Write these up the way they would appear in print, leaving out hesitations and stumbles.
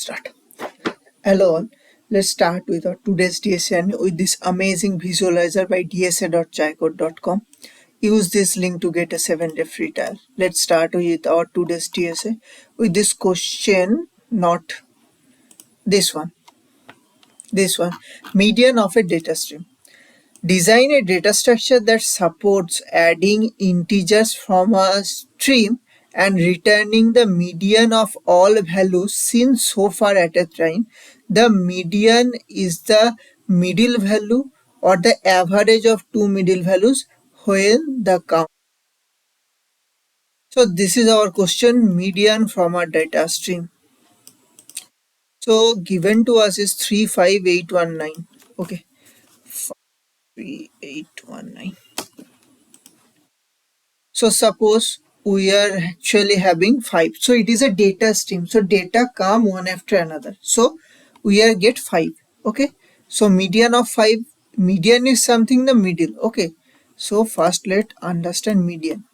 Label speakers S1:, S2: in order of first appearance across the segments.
S1: start. Hello all. Let's start with our today's DSA with this amazing visualizer by dsa.chaicode.com. Use this link to get a 7-day free trial. Let's start with our today's DSA with this question, not this one. This one. Median of a data stream. Design a data structure that supports adding integers from a stream and returning the median of all values seen so far at a time. The median is the middle value or the average of two middle values when the count. So this is our question, median from a data stream. So given to us is 35819. Okay, 3819. So suppose we are actually having 5. So it is a data stream. So data come one after another. So we are get 5. Okay. So median of 5. Median is something the middle. Okay. So first let understand median.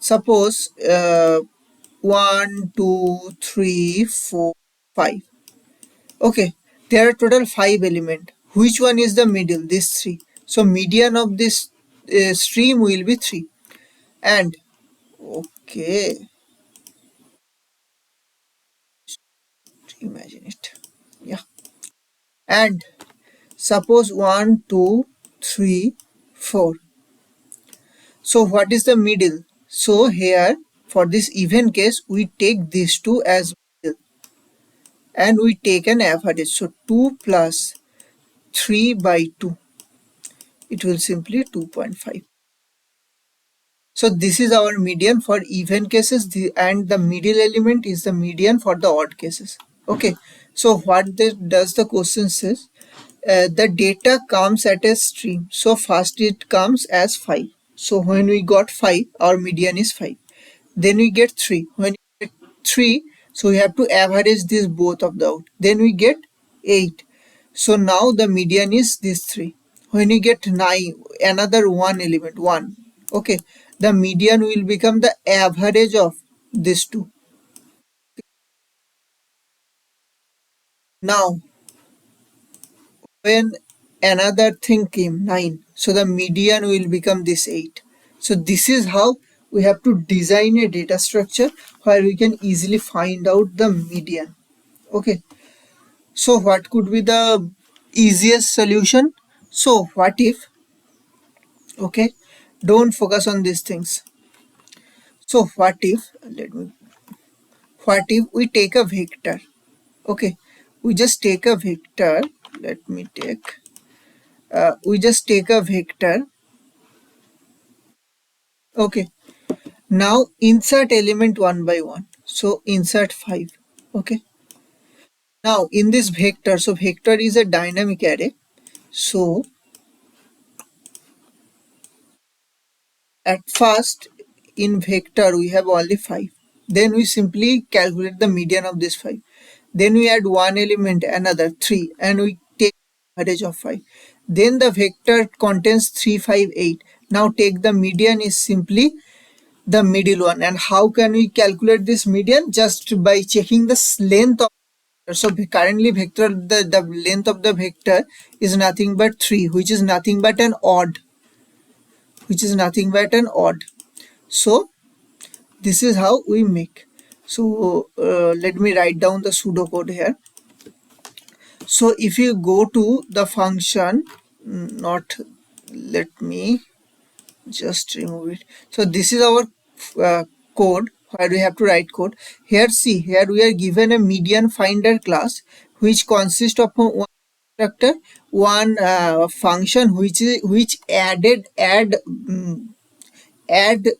S1: Suppose 1, 2, 3, 4, 5. Okay. There are total 5 element. Which one is the middle? This 3. So median of this stream will be 3. And okay, imagine it. Yeah. And suppose 1, 2, 3, 4. So what is the middle? So here for this even case we take these two as middle and we take an average. So 2 plus 3 by 2. It will simply 2.5. So this is our median for even cases, and the middle element is the median for the odd cases. Okay. So what does the question says? The data comes at a stream. So first it comes as 5. So when we got 5, our median is 5. Then we get 3. When we get 3, so we have to average this both of the out. Then we get 8. So now the median is this 3. When you get 9, another one element, 1. Okay. The median will become the average of these two. Now when another thing came 9, so the median will become this 8. So this is how we have to design a data structure where we can easily find out the median. Okay, so what could be the easiest solution? So what if, okay, don't focus on these things. So what if we take a vector? Okay, we just take a vector. Let me take we just take a vector. Okay, now insert element one by one. So insert 5. Okay, now in this vector, so vector is a dynamic array. So at first in vector we have only 5. Then we simply calculate the median of this 5. Then we add one element, another 3, and we take average of 5. Then the vector contains 3, 5, 8. Now take the median is simply the middle one. And how can we calculate this median? Just by checking the length of vector. So currently vector, the length of the vector is nothing but 3, which is nothing but an odd. So this is how we make. So let me write down the pseudocode here. So if you go to the function, let me just remove it. So this is our code where we have to write code. Here see, here we are given a median finder class which consists of one constructor, one function which add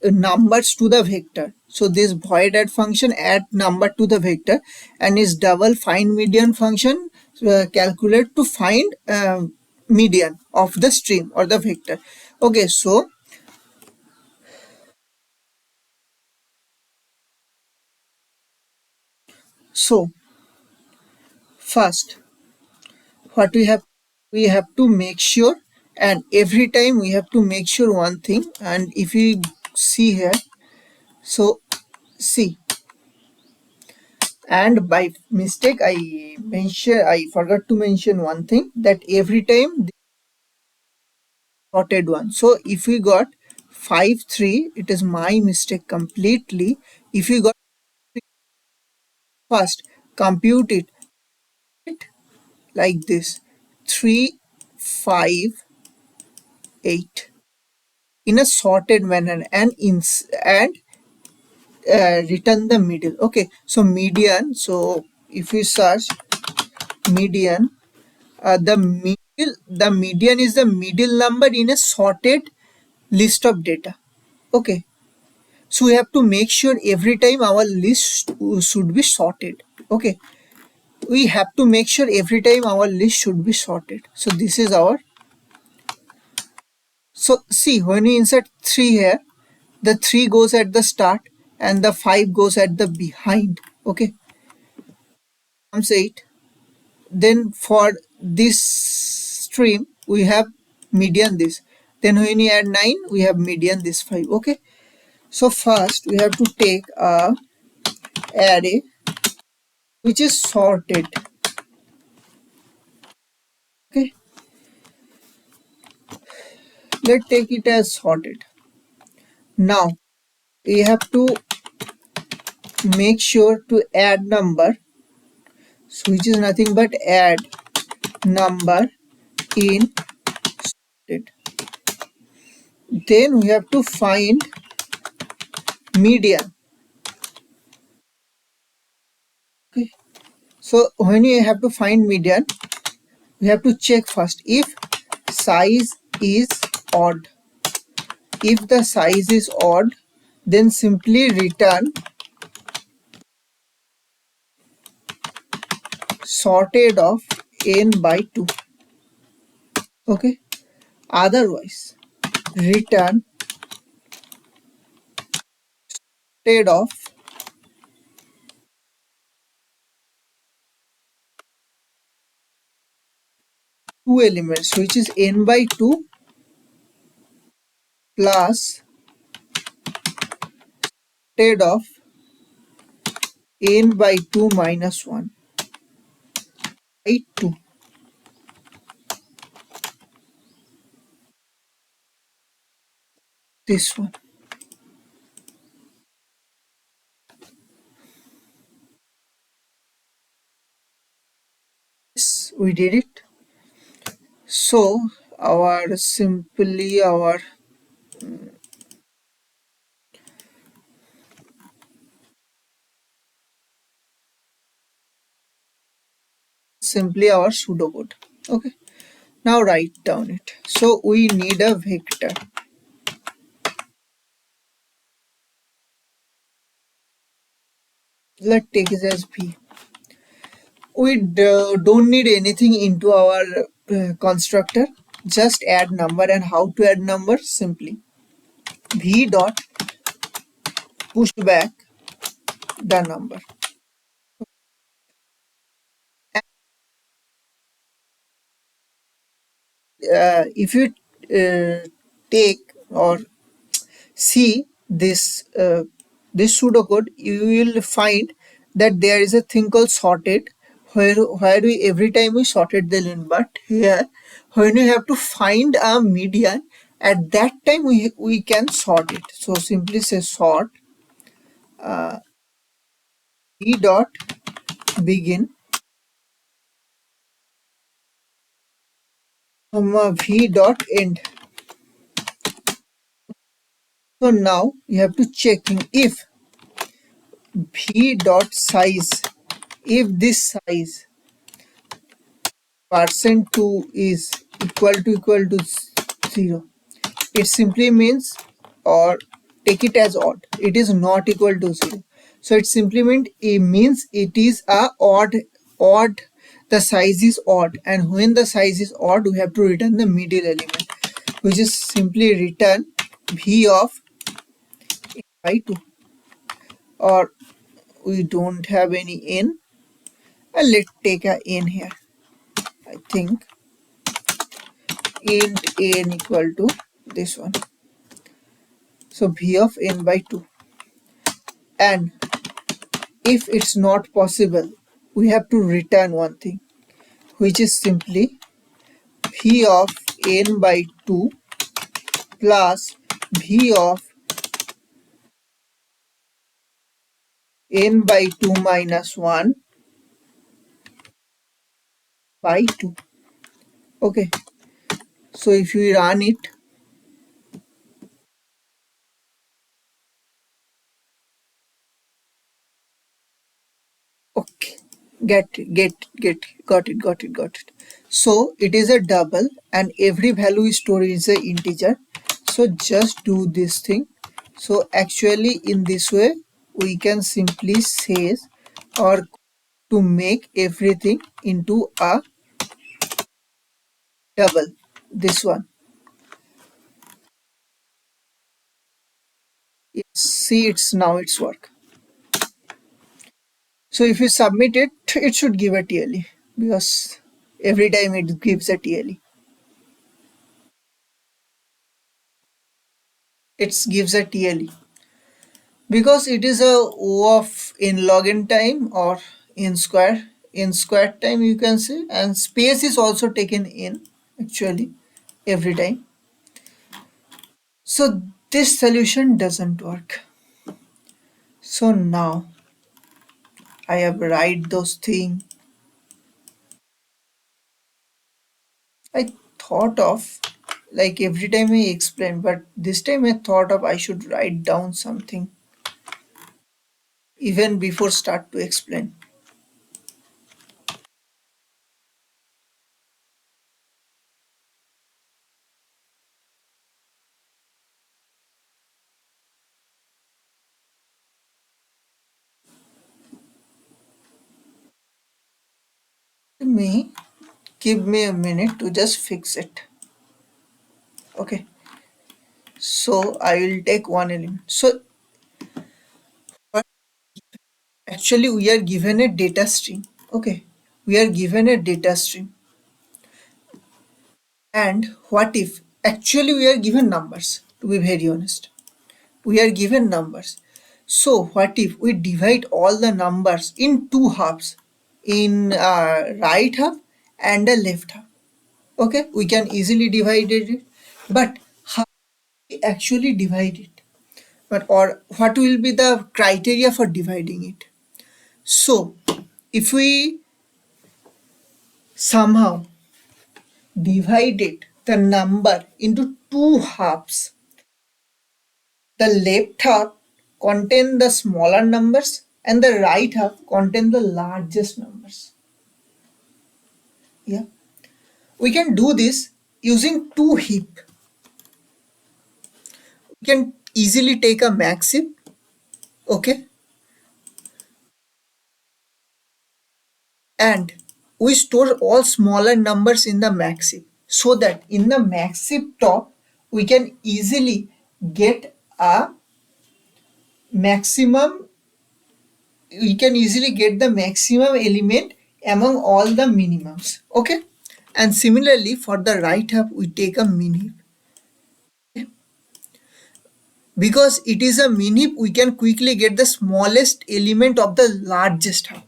S1: numbers to the vector. So this void add function add number to the vector, and is double find median function calculate to find median of the stream or the vector. Okay, so first what we have to make sure, and every time we have to make sure one thing. And if you see here, so see, And by mistake I forgot to mention one thing, that every time this sorted one. So if we got 5 3, it is my mistake completely. If we got first, compute it like this: 3 5 8 in a sorted manner, and return the middle. Okay, so median. So if we search median, the median is the middle number in a sorted list of data. Okay, so we have to make sure every time our list should be sorted. Okay, we have to make sure every time our list should be sorted. So this is our, so see, when we insert 3 here, the 3 goes at the start and the 5 goes at the behind. Okay, comes 8. Then for this stream we have median this. Then when we add 9, we have median this 5. Okay, so first we have to take a array which is sorted. Okay, let's take it as sorted. Now we have to make sure to add number, so which is nothing but add number in sorted. Then we have to find median. Okay, so when you have to find median, we have to check first if size is odd. If the size is odd, then simply return sorted of n by 2. Okay, otherwise return sorted of two elements, which is n by 2 plus sorted of n by 2 minus 1 by 2. This one. Yes, we did it. So our simply our pseudocode. Okay, now write down it. So we need a vector. Let's take it as v. We don't need anything into our constructor. Just add number. And how to add number? Simply v dot push back the number. If you take or see this pseudocode, you will find that there is a thing called sorted, where we every time we sorted the lane. But here, when we have to find a median, at that time we can sort it. So simply say sort v dot begin v dot end. So now you have to checking if v dot size, if this size %2 is equal to 0, it simply means, or take it as odd, it is not equal to 0. So it simply means it is a odd, the size is odd, and when the size is odd we have to return the middle element, which is simply return v of by 2, or we don't have any n, and let's take a n here. I think int n equal to this one, so v of n by 2, and If it's not possible, we have to return one thing, which is simply v of n by 2 plus v of n by 2 minus 1 by 2. Okay, so if we run it, okay, got it. So it is a double and every value is stored is a integer. So just do this thing. So actually in this way we can simply say or to make everything into a double. This one. Yes, see it's work. So if you submit it, it should give a TLE because every time it gives a TLE. It gives a TLE because it is a O of in log n time or in square time you can say, and space is also taken in actually every time. So this solution doesn't work. So now I have write those things I thought of, like every time I explain, but this time I thought of I should write down something even before start to explain. Me, give me a minute to just fix it. Okay, so I will take one element. So actually we are given a data stream. Okay, we are given a data stream. And what if actually we are given numbers, to be very honest. We are given numbers. So what if we divide all the numbers in two halves, in right half and a left half? Okay, we can easily divide it, but how we actually divide it? But or what will be the criteria for dividing it? So if we somehow divided the number into two halves, the left half contain the smaller numbers and the right half contain the largest numbers. Yeah, we can do this using two heap. We can easily take a max heap, okay, and we store all smaller numbers in the max heap so that in the max heap top we can easily get a maximum we can easily get the maximum element among all the minimums, okay. And similarly for the right half we take a min heap. Because it is a min heap we can quickly get the smallest element of the largest half.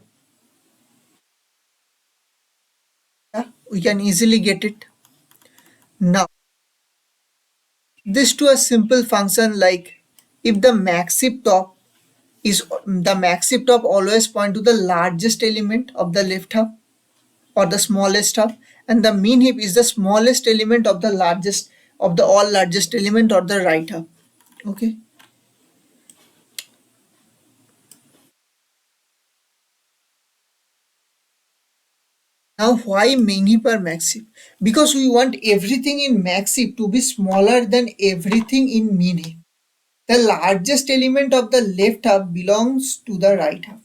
S1: Yeah, we can easily get it. Now this to a simple function like if the max heap top is the max heap top always point to the largest element of the left half or the smallest half, and the mean heap is the smallest element of the largest of the all largest element or the right half. Okay, now why mean heap or max heap? Because we want everything in max heap to be smaller than everything in mean heap. The largest element of the left half belongs to the right half.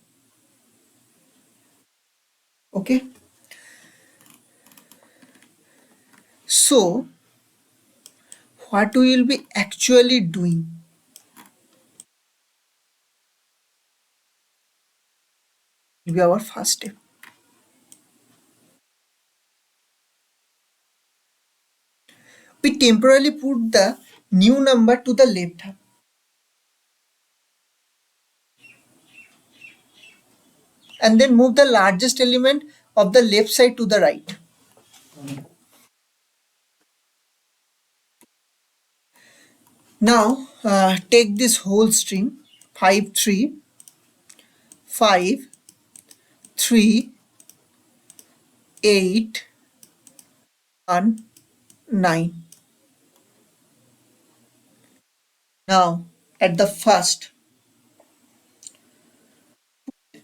S1: Okay, so what we will be actually doing will be our first step. We temporarily put the new number to the left half. and then move the largest element of the left side to the right. Now take this whole string 5 3 5 3 8 1 9. Now at the first,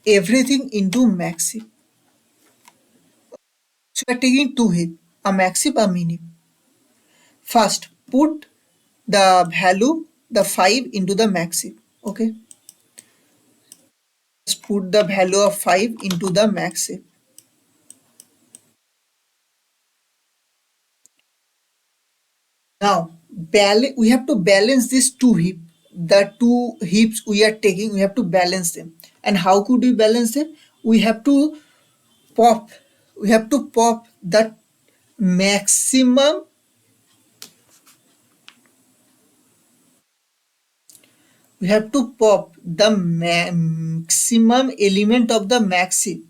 S1: everything into maxi. So we are taking two heap, a maxi, a mini. First, put the value, the 5 into the maxi. Okay, just put the value of 5 into the maxi. Now we have to balance these two heap. The two heaps we are taking, we have to balance them. And how could we balance them? We have to pop. We have to pop the maximum. We have to pop the maximum element of the maxi.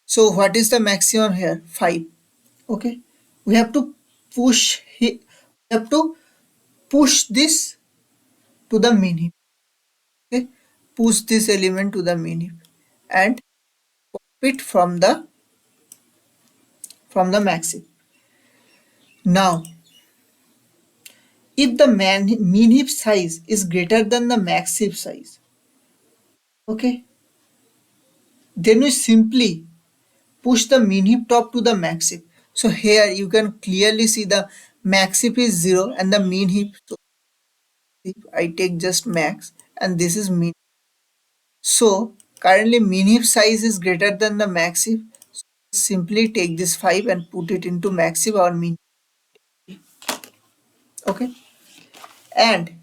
S1: So what is the maximum here? 5. Okay. We have to we have to push this to the min heap. Okay. Push this element to the min heap and pop it from the max heap. Now, if the min heap size is greater than the max heap size, okay, then we simply push the min heap top to the max heap. So here you can clearly see the max heap is 0 and the min heap. So I take just max and this is min. So currently min heap size is greater than the max heap. So simply take this 5 and put it into max heap or min. Okay. And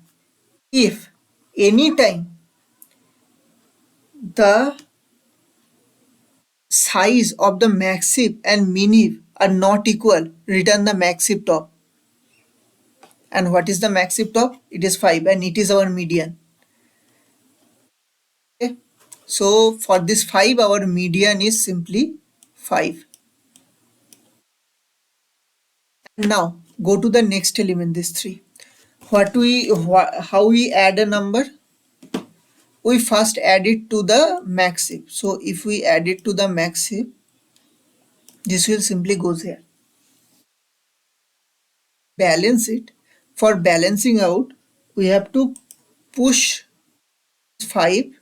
S1: if anytime the size of the max heap and min heap are not equal, return the max heap top. And what is the max heap top? It is 5 and it is our median. Okay. So for this 5 our median is simply 5. And now go to the next element, this 3. How we add a number? We first add it to the max heap. So if we add it to the max heap, this will simply goes here. Balance it. For balancing out, we have to push 5. We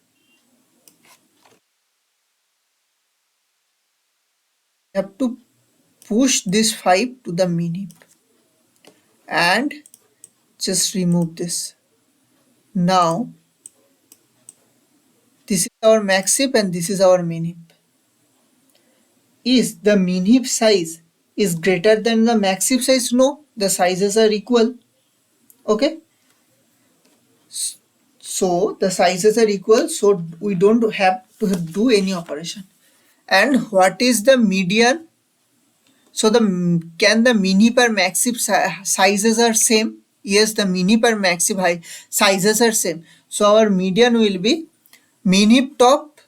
S1: have to push this 5 to the min heap and just remove this. Now this is our max heap and this is our min heap. Is the min heap size is greater than the max heap size? No, the sizes are equal. Okay, so the sizes are equal, so we don't have to do any operation. And what is the median? So can the min heap or max heap sizes are same? Yes, the min heap or max heap sizes are same. So our median will be min heap top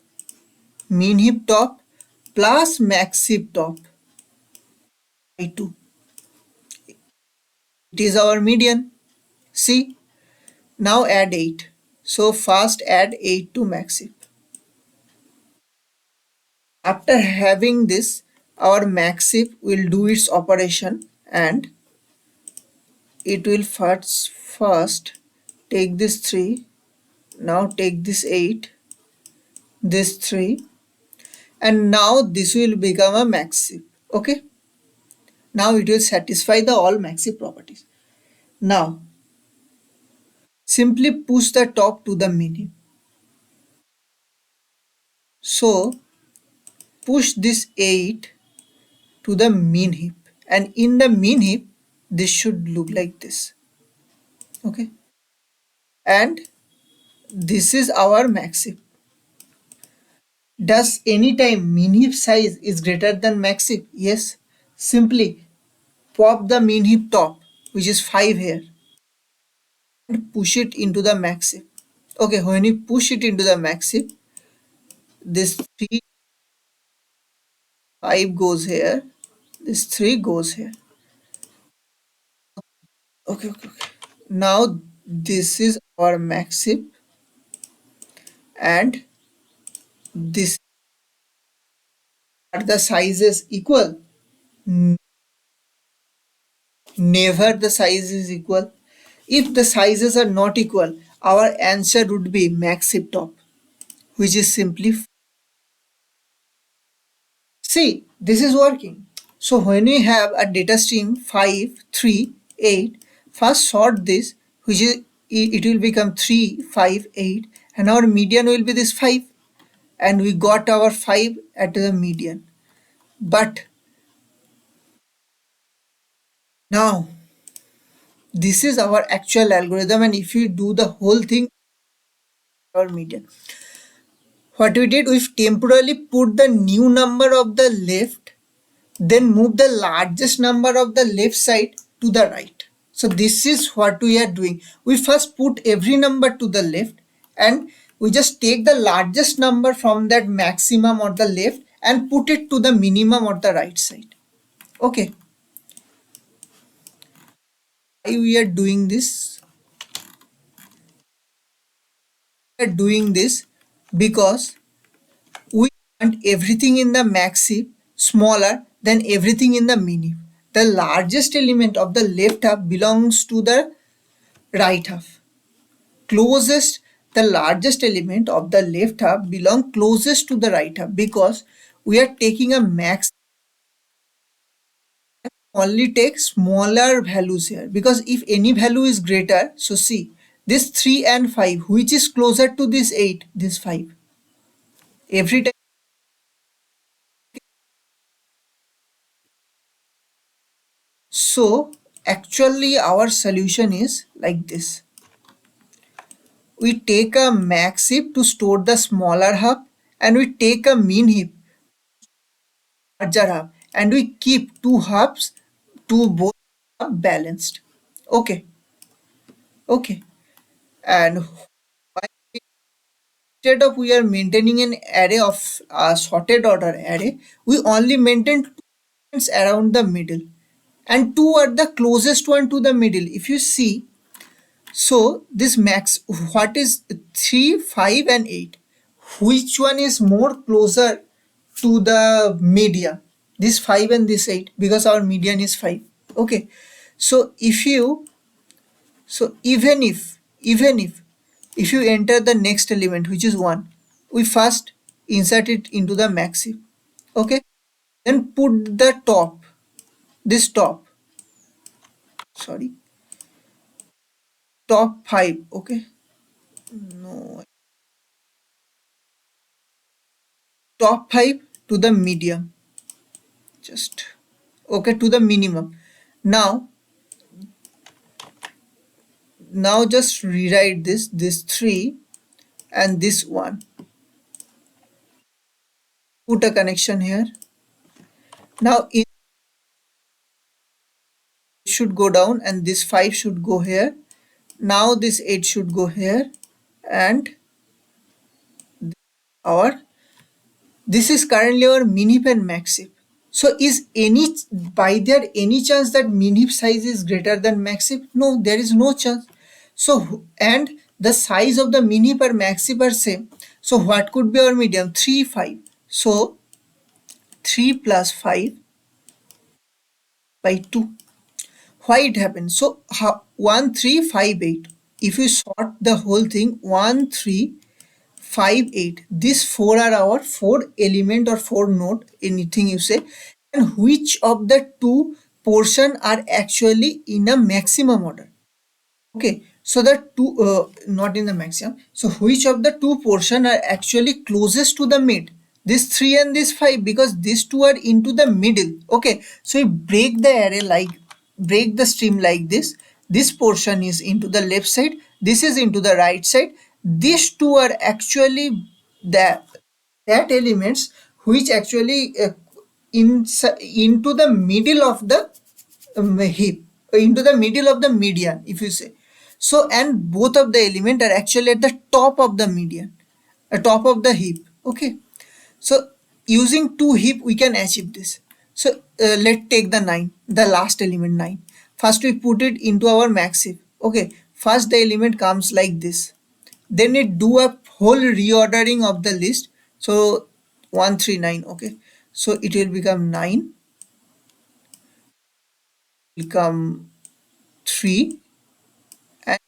S1: plus max heap top by 2. It is our median. See, now add 8. So first add 8 to max heap. After having this, our max heap will do its operation and it will first take this 3. Now take this 8, this 3, and now this will become a max heap. Okay, now it will satisfy the all max heap properties. Now simply push the top to the min heap. So push this 8 to the min heap, and in the min heap this should look like this. Okay, and this is our max heap. Does anytime min heap size is greater than max heap? Yes, simply pop the min heap top, which is 5 here, and push it into the max heap. Okay, when you push it into the max heap, this 3 5 goes here, this 3 goes here. Okay. Now this is our max heap, and this are the sizes equal? Never the size is equal. If the sizes are not equal, our answer would be max heap top, which is simply. See, this is working. So when we have a data stream 5, 3, 8, first sort this, which is it will become 3, 5, 8, and our median will be this 5, and we got our 5 at the median. But now this is our actual algorithm, and if you do the whole thing, our median. What we did, we temporarily put the new number of the left, then move the largest number of the left side to the right. So this is what we are doing. We first put every number to the left, and we just take the largest number from that maximum or the left and put it to the minimum or the right side. Okay, why we are doing this? We are doing this because we want everything in the max heap smaller than everything in the min heap. The largest element of the left half belongs to the right half. Closest, the largest element of the left half belong closest to the right half, because we are taking a max, only take smaller values here, because if any value is greater, so see this 3 and 5, which is closer to this 8, this 5, every time. So actually our solution is like this. We take a max heap to store the smaller half, and we take a min heap, larger half, and we keep two halves to both balanced. Okay, okay. And why, instead of we are maintaining an array of sorted order array, we only maintain two points around the middle, and two are the closest one to the middle. If you see, so this max, what is 3, 5 and 8? Which one is more closer to the median? This 5 and this 8, because our median is 5. Okay. So if you, so even if you enter the next element, which is 1, we first insert it into the max heap. Okay. Then put the top, this top, sorry, top 5. Okay. No, top 5 to the medium, just okay, to the minimum. Now just rewrite this 3 and this 1, put a connection here. Now it should go down, and this 5 should go here. Now this 8 should go here, and our, this is currently our min heap and max heap. So is any, by there any chance that min heap size is greater than max heap? No, there is no chance. So, and the size of the min heap or max heap are same. So what could be our median? 3, 5. So 3 plus 5 by 2. Why it happens? So 1, 3, 5, 8. If you sort the whole thing, 1, 3, 5, 8, these 4 are our 4 element or 4 node, anything you say, and which of the two portion are actually in a maximum order? Okay, so the two, not in the maximum, so which of the two portion are actually closest to the mid? This 3 and this 5, because these two are into the middle. Okay, so we break the array, like break the stream like this portion is into the left side, this is into the right side, these two are actually the that elements which actually into the middle of the heap, into the middle of the median, if you say. So and both of the element are actually at the top of the median, top of the heap. Okay, so using two heap we can achieve this. So let's take the 9, the last element 9. First we put it into our max heap. Okay, first the element comes like this, then it do a whole reordering of the list. So 139. Okay, so it will become 9, become 3, and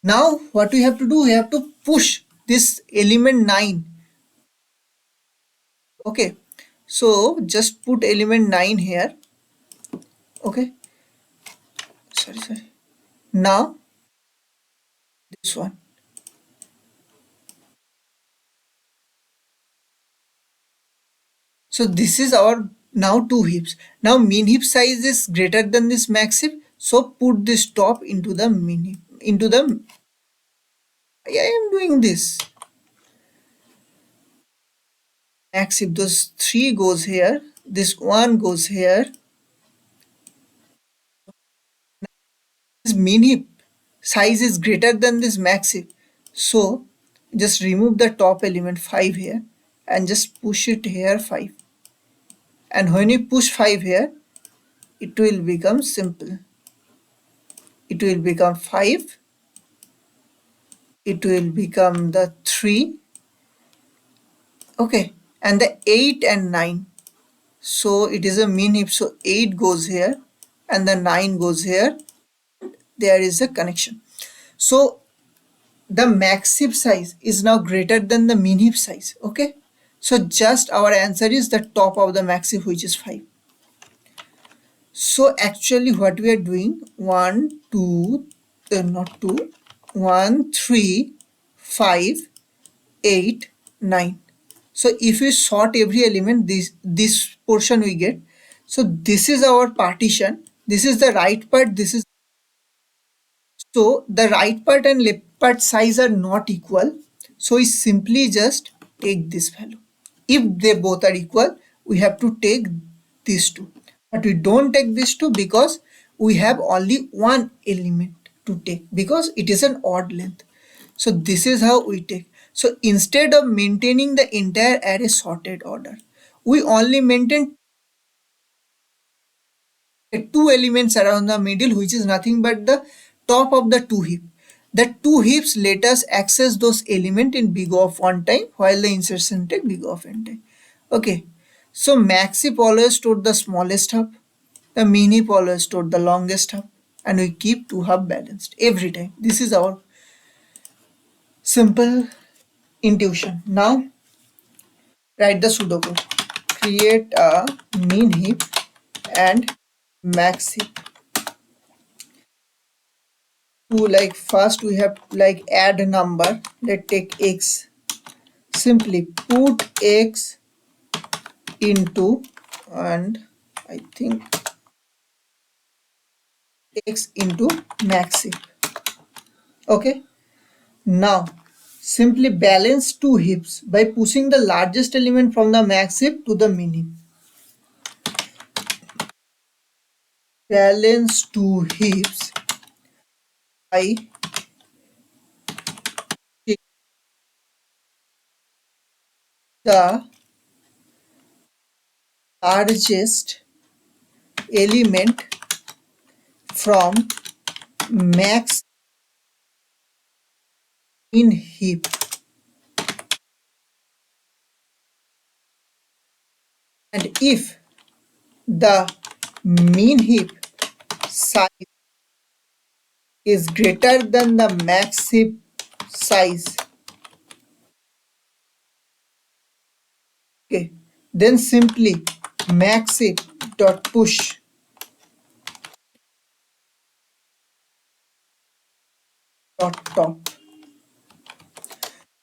S1: now what we have to do, we have to push this element 9. Okay, so just put element 9 here. Okay, sorry, now this one. So this is our now two heaps. Now mean heap size is greater than this max heap. So put this top into the mean heap, into the, I am doing this max heap. Those 3 goes here, this 1 goes here. This mean heap size is greater than this max heap. So just remove the top element 5 here and just push it here 5. And when you push 5 here, it will become simple. It will become 5. It will become the 3. Okay, and the 8 and 9. So it is a mean heap. So 8 goes here and the 9 goes here. There is a connection. So the max heap size is now greater than the mean heap size. Okay, so just our answer is the top of the max heap, which is 5. So actually what we are doing, 1 2 not 2, 1 3 5 8 9. So if we sort every element, this portion we get. So this is our partition, this is the right part, this is, so the right part and left part size are not equal. So we simply just take this value. If they both are equal, we have to take these two. But we don't take these two because we have only one element to take, because it is an odd length. So this is how we take. So instead of maintaining the entire array sorted order, we only maintain two elements around the middle, which is nothing but the top of the two heap. The two heaps let us access those elements in big O of 1 time, while the insertion take big O of n time. Okay, so max heap always stored the smallest hub, the min heap always stored the longest hub, and we keep two hub balanced every time. This is our simple intuition. Now write the pseudocode. Create a min heap and max heap. To like first we have like add a number. Let's take x. Simply put x into, and I think x into max heap. Okay. Now simply balance two heaps by pushing the largest element from the max heap to the min heap. Balance two heaps by taking the largest element from max in heap. And if the mean heap size is greater than the max heap size, okay, then simply max heap dot push dot top.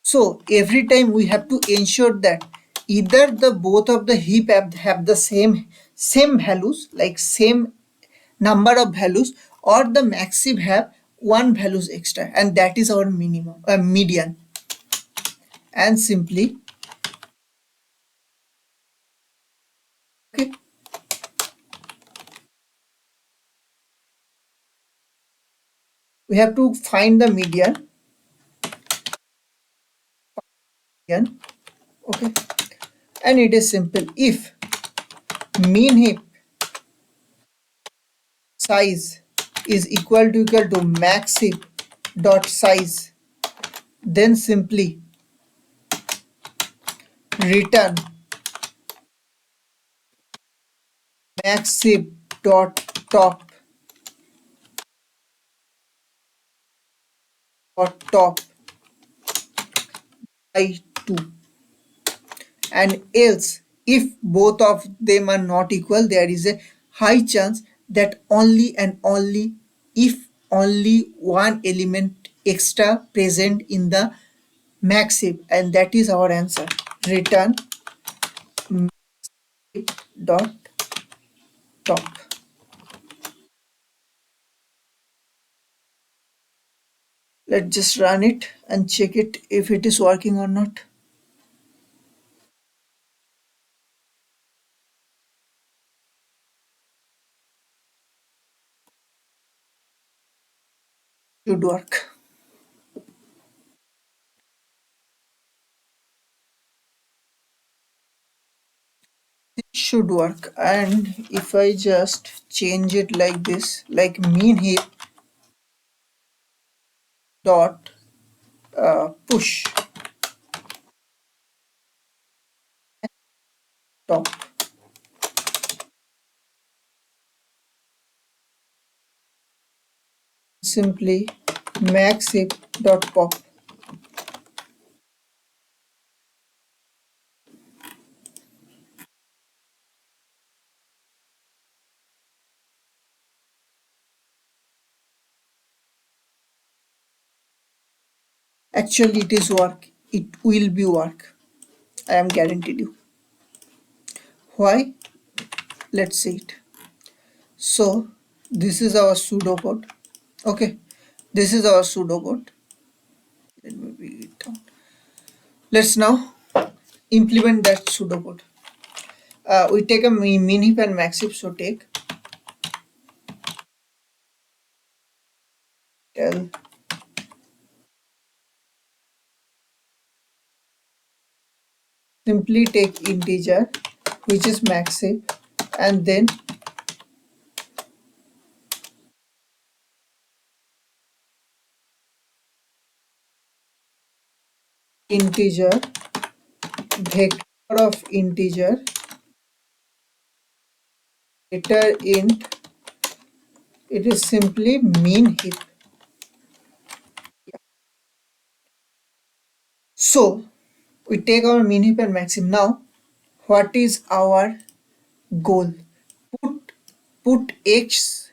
S1: So every time we have to ensure that either the both of the heap have the same values, like same number of values, or the max heap have one values extra, and that is our minimum median. And simply, okay, we have to find the median. Okay, and it is simple. If mean heap size is equal to max heap dot size, then simply return max heap dot top by 2, and else if both of them are not equal, there is a high chance that only and only if only one element extra present in the max heap, and that is our answer. Return dot top. Let's just run it and check it if it is working or not. Should work. It should work. And if I just change it like this, like mean heap dot push top, simply max heap dot pop. Actually, it is work. It will be work. I am guaranteed you. Why? Let's see it. So this is our pseudocode. Okay, this is our pseudocode. Let me bring it down. Let's now implement that pseudocode. We take a min heap and max heap. So take tell simply take integer which is max heap, and then integer vector of integer greater int, it is simply mean heap. So we take our min heap and max heap. Now what is our goal? Put put x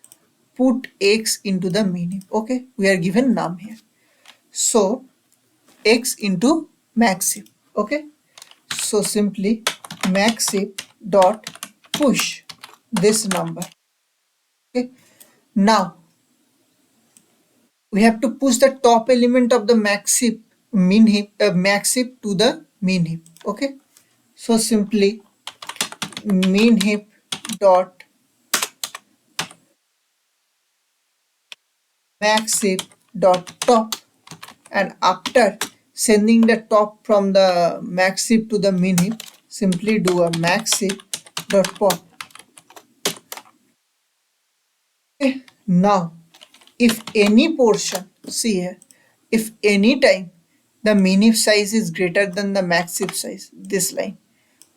S1: into the min heap. Okay, we are given num here. So x into max heap. Okay, so simply max heap dot push this number. Okay, now we have to push the top element of the max heap max heap to the min heap. Okay, so simply min heap dot max heap dot top, and after sending the top from the max heap to the min heap, simply do a max heap dot pop. Okay, now if any portion, see here, if any time the min heap size is greater than the max heap size, this line,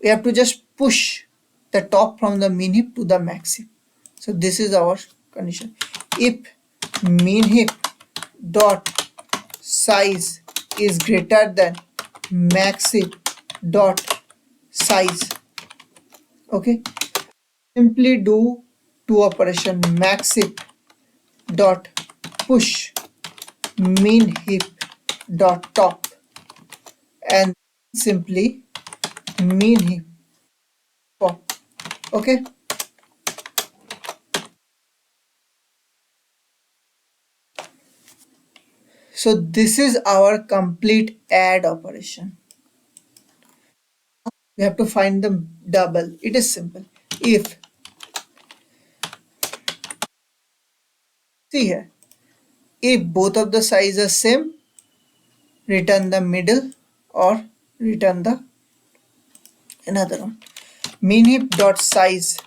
S1: we have to just push the top from the min heap to the max heap. So this is our condition. If min heap dot size is greater than max heap dot size, okay, simply do two operation max heap dot push min heap dot top, and simply min heap pop. Okay, so this is our complete add operation. We have to find the double. It is simple. If, see here, If both of the size are same, return the middle or return the another one. Min heap dot size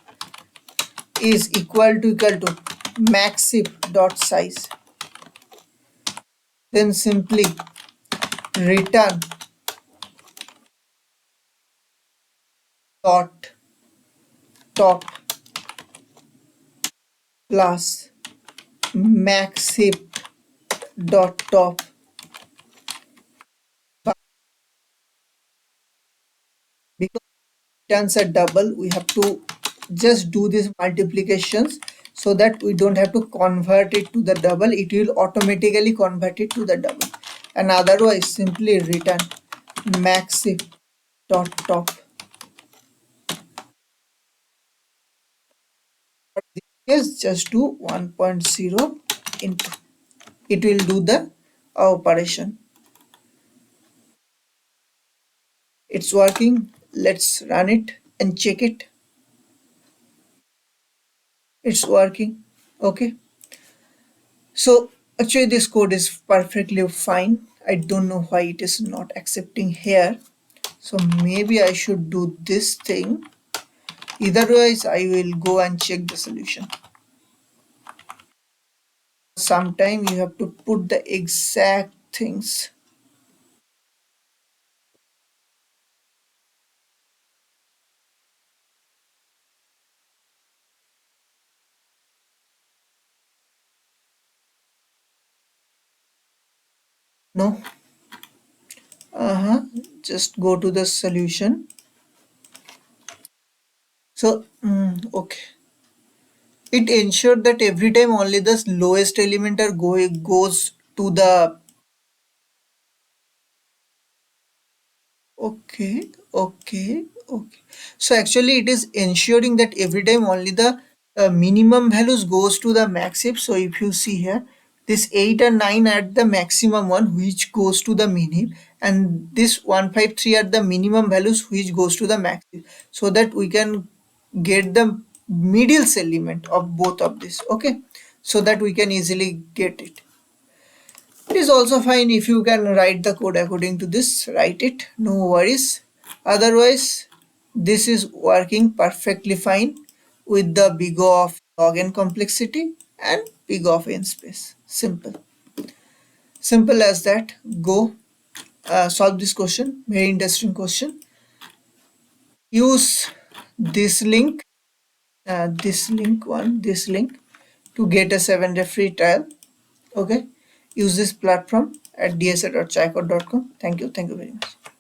S1: is equal to max heap dot size. Then simply return dot top plus max heap dot top. But because returns are double, we have to just do these multiplications so that we don't have to convert it to the double. It will automatically convert it to the double, and otherwise simply return max heap dot top. Yes, just do 1.0 into. It will do the operation. It's working. Let's run it and check it. It's working. Okay. So actually this code is perfectly fine. I don't know why it is not accepting here. So maybe I should do this thing. Otherwise I will go and check the solution. Sometimes you have to put the exact things. No. Just go to the solution. So okay. It ensured that every time only the lowest element are goes to the. Okay, okay, okay. So actually it is ensuring that every time only the minimum values goes to the max heap. So if you see here, this 8 and 9 are the maximum one which goes to the min heap, and this 153 are the minimum values which goes to the max heap, so that we can get the middle element of both of this. Okay, so that we can easily get it. It is also fine if you can write the code according to this, write it, no worries. Otherwise, this is working perfectly fine with the big O of log n complexity and big O of n space. Simple. Simple as that. Go solve this question, very interesting question. Use this link, this link to get a 7-day free trial. Okay, use this platform at dsa.chaicode.com. Thank you very much.